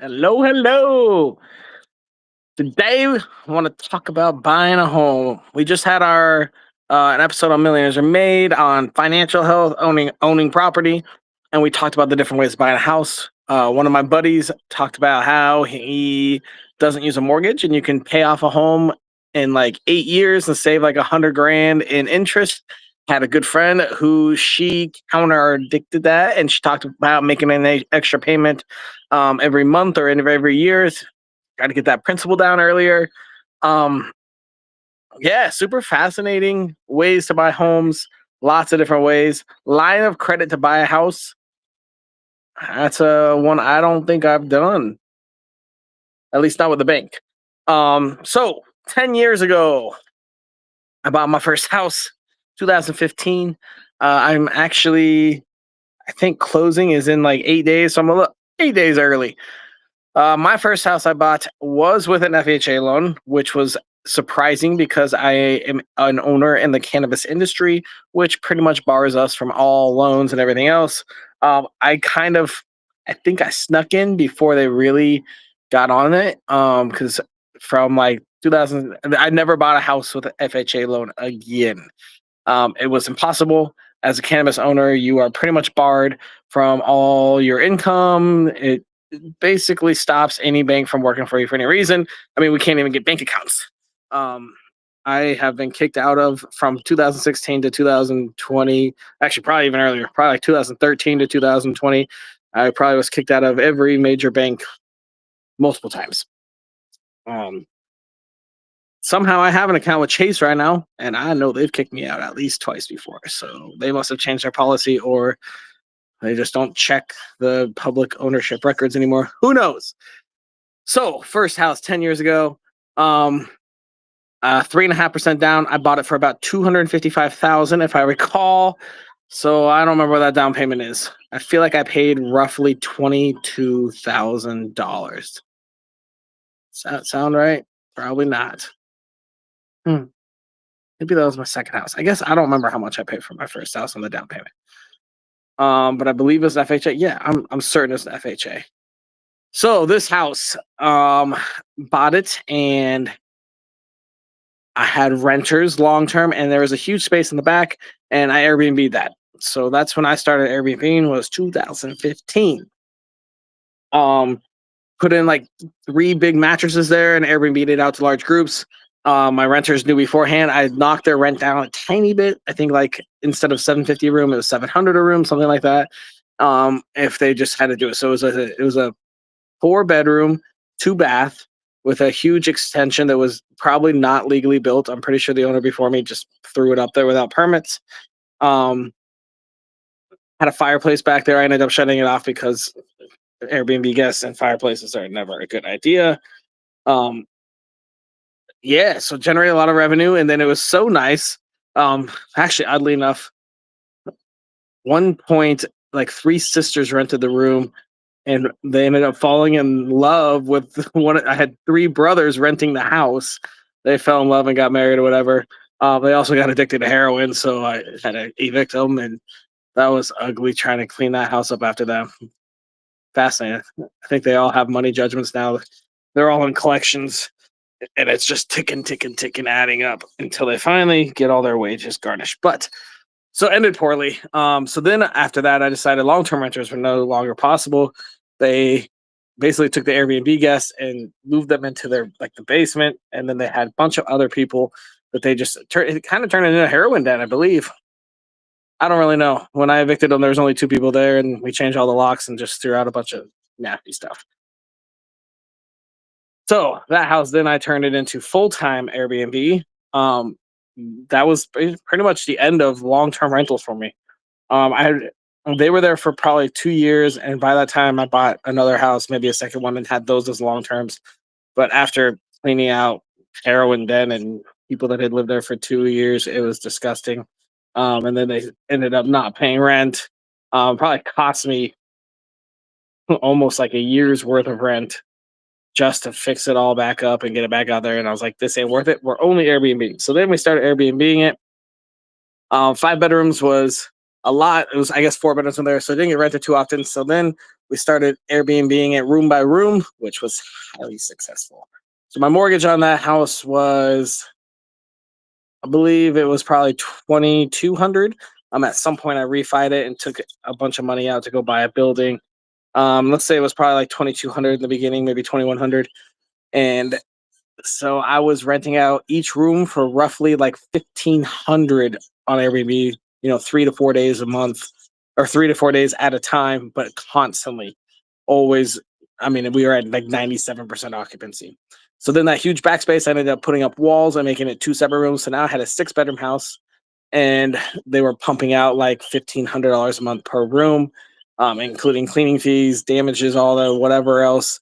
Hello, hello. Today, I want to talk about buying a home. We just had our an episode on Millionaires Are Made on financial health, owning property, and we talked about the different ways of buying a house. One of my buddies talked about how he doesn't use a mortgage, and you can pay off a home in like 8 years and save like 100 grand in interest. Had a good friend who she counterdicted that, and she talked about making an extra payment every month or every year. Got to get that principal down earlier. Um, yeah, super fascinating ways to buy homes. Lots of different ways. Line of credit to buy a house. That's a one I don't think I've done. At least not with the bank. So 10 years ago, I bought my first house, 2015. I'm actually, I think closing is in like 8 days, so I'm a little 8 days early. My first house I bought was with an FHA loan, which was surprising because I am an owner in the cannabis industry, which pretty much bars us from all loans and everything else. I think I snuck in before they really got on it. Because from like 2000, I never bought a house with an FHA loan again. It was impossible. As a cannabis owner, you are pretty much barred from all your income. It basically stops any bank from working for you for any reason. I mean, we can't even get bank accounts. Um, I have been kicked out of from 2016 to 2020. Actually, probably even earlier, probably like 2013 to 2020. I probably was kicked out of every major bank multiple times. Um, Somehow I have an account with Chase right now, and I know they've kicked me out at least twice before. So they must have changed their policy, or they just don't check the public ownership records anymore. Who knows? So first house 10 years ago, um, 3.5% down. I bought it for about 255,000, if I recall. So I don't remember what that down payment is. I feel like I paid roughly $22,000. Sound right? Probably not. Hmm. Maybe that was my second house. I guess I don't remember how much I paid for my first house on the down payment. But I believe it's FHA. Yeah, I'm certain it's FHA. So this house, bought it, and I had renters long term, and there was a huge space in the back, and I Airbnb that. So that's when I started Airbnb, was 2015. Um, Put in like three big mattresses there and Airbnb it out to large groups. My renters knew beforehand. I knocked their rent down a tiny bit. I think like instead of 750 a room, it was 700 a room, something like that. If they just had to do it, so it was a 4 bedroom, 2 bath with a huge extension that was probably not legally built. I'm pretty sure the owner before me just threw it up there without permits. Um, had a fireplace back there. I ended up shutting it off because Airbnb guests and fireplaces are never a good idea. Um, yeah, so generate a lot of revenue, and then it was so nice. Actually, oddly enough, one point like three sisters rented the room, and they ended up falling in love with one. I had three brothers renting the house. They fell in love and got married or whatever. They also got addicted to heroin, so I had to evict them, and that was ugly trying to clean that house up after that. Fascinating. I think they all have money judgments now. They're all in collections, and it's just ticking, ticking, ticking, adding up until they finally get all their wages garnished. But so it ended poorly. So then after that, I decided long-term renters were no longer possible. They basically took the Airbnb guests and moved them into their like the basement, and then they had a bunch of other people that they just it kind of turned into a heroin den, I believe. I don't really know. When I evicted them, there was only two people there, and we changed all the locks and just threw out a bunch of nasty stuff. So that house, then I turned it into full time Airbnb. Um, that was pretty much the end of long term rentals for me. I had They were there for probably 2 years, and by that time, I bought another house, maybe a second one, and had those as long terms. But after cleaning out heroin den and people that had lived there for 2 years, it was disgusting. And then they ended up not paying rent. Probably cost me almost like a year's worth of rent just to fix it all back up and get it back out there. And I was like, this ain't worth it. We're only Airbnb. So then we started Airbnb it. 5 bedrooms was a lot. It was, I guess, 4 bedrooms in there, so it didn't get rented too often. So then we started Airbnbing it room by room, which was highly successful. So my mortgage on that house was, I believe, it was probably 2,200. At some point I refied it and took a bunch of money out to go buy a building. Let's say it was probably like 2,200 in the beginning, maybe 2,100, and so I was renting out each room for roughly like 1,500 on Airbnb, 3 to 4 days a month or 3 to 4 days at a time, but constantly, always. I mean, we were at like 97% occupancy. So then that huge backspace, I ended up putting up walls and making it two separate rooms. So now I had a 6 bedroom house, and they were pumping out like $1,500 a month per room, including cleaning fees, damages, all the whatever else.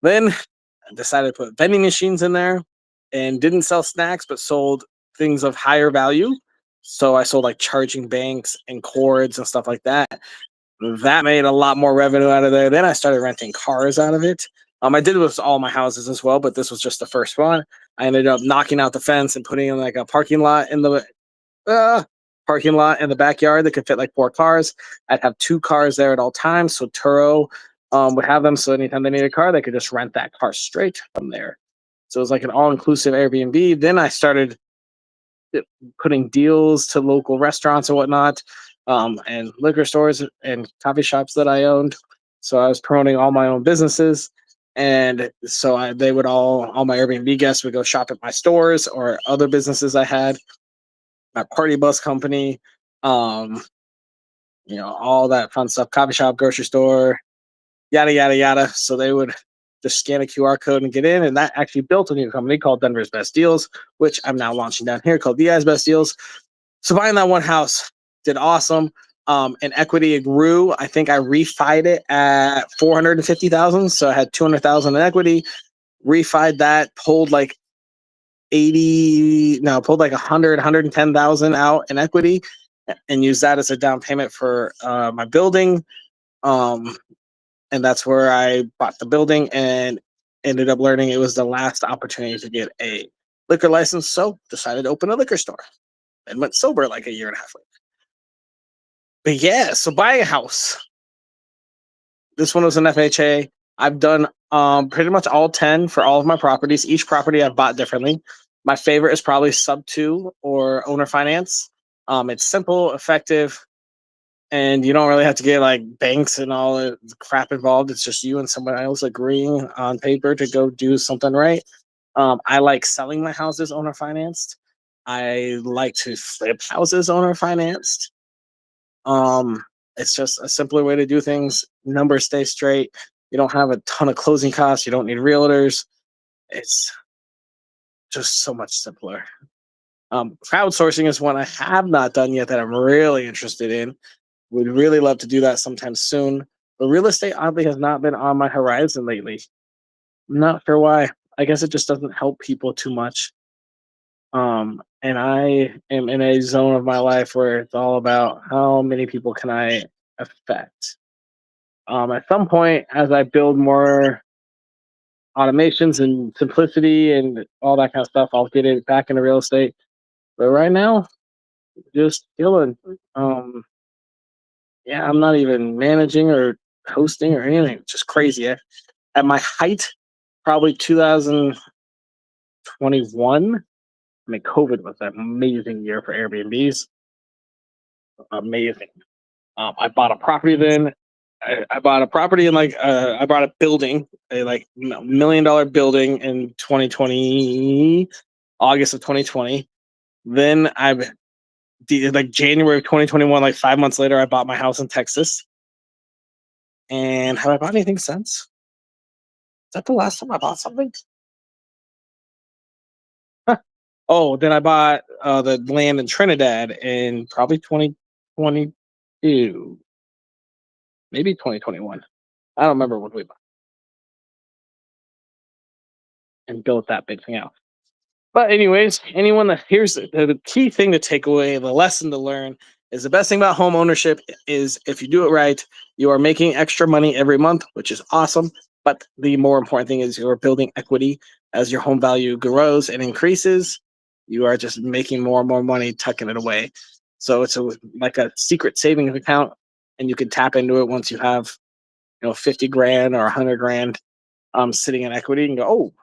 Then I decided to put vending machines in there and didn't sell snacks, but sold things of higher value. So I sold like charging banks and cords and stuff like that. That made a lot more revenue out of there. Then I started renting cars out of it. I did it with all my houses as well, but this was just the first one. I ended up knocking out the fence and putting in like a uh, parking lot in the backyard that could fit like 4 cars. I'd have 2 cars there at all times. So Turo would have them. So anytime they need a car, they could just rent that car straight from there. So it was like an all inclusive Airbnb. Then I started putting deals to local restaurants and whatnot, and liquor stores and coffee shops that I owned. So I was promoting all my own businesses. And so they would all my Airbnb guests would go shop at my stores or other businesses I had, my party bus company, um, all that fun stuff, coffee shop, grocery store, yada, yada, yada. So they would just scan a QR code and get in. And that actually built a new company called Denver's Best Deals, which I'm now launching down here called DI's Best Deals. So buying that one house did awesome. And equity, it grew. I think I refied it at 450,000. So I had 200,000 in equity, refied that, pulled like 80, no, pulled like 110,000 out in equity and used that as a down payment for my building. Um, and that's where I bought the building and ended up learning it was the last opportunity to get a liquor license. So decided to open a liquor store and went sober like a year and a half later. But yeah, so buying a house. This one was an FHA. I've done pretty much all 10 for all of my properties. Each property I've bought differently. My favorite is probably sub two or owner finance. It's simple, effective, and you don't really have to get like banks and all the crap involved. It's just you and someone else agreeing on paper to go do something right. I like selling my houses owner financed. I like to flip houses owner financed. Um, it's just a simpler way to do things. Numbers stay straight. You don't have a ton of closing costs. You don't need realtors. It's just so much simpler. Crowdsourcing is one I have not done yet that I'm really interested in. Would really love to do that sometime soon. But real estate oddly has not been on my horizon lately. I'm not sure why. I guess it just doesn't help people too much. And I am in a zone of my life where it's all about how many people can I affect. At some point, as I build more automations and simplicity and all that kind of stuff, I'll get it back into real estate. But right now, just chilling. Yeah, I'm not even managing or hosting or anything. It's just crazy. At my height, probably 2021. I mean, COVID was an amazing year for Airbnbs. Amazing. I bought a property then. I bought a property and I bought a building, a like $1 million building in 2020, August of 2020. Then like January of 2021, like 5 months later, I bought my house in Texas. And have I bought anything since? Is that the last time I bought something? Oh, then I bought the land in Trinidad in probably 2022, maybe 2021. I don't remember when we bought and built that big thing out. But anyways, anyone that here's the key thing to take away, the lesson to learn is the best thing about home ownership is if you do it right, you are making extra money every month, which is awesome. But the more important thing is you're building equity as your home value grows and increases. You are just making more and more money, tucking it away. So it's like a secret savings account, and you can tap into it once you have 50 grand or 100 grand sitting in equity and go, oh,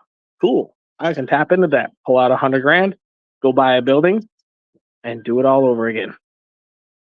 cool. I can tap into that, pull out 100 grand, go buy a building, and do it all over again.